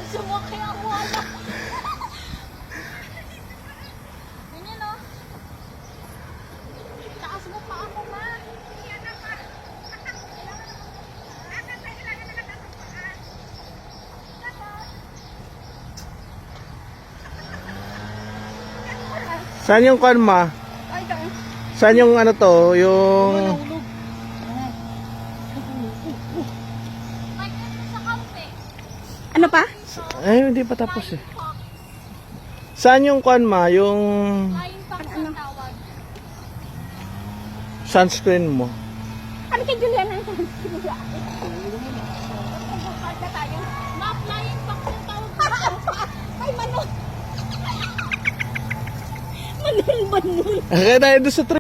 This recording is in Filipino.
Sumakay ang wala. Ganyan o. Taas mo pa ako, ma. Yan na pa. Saan yung kwan, ma? Ay, daan. Saan yung ano to? Yung... May ganito sa kampe. Ano pa? Ay, hindi pa tapos eh. Saan yung kwan, ma? Yung Flying fox ang tawag. sunscreen mo? Ano kay Juliana ang sabi nila? Magpapag na tayo. Ma, flying fox ang tawag. Ay, manong! Manong. Kaya tayo doon sa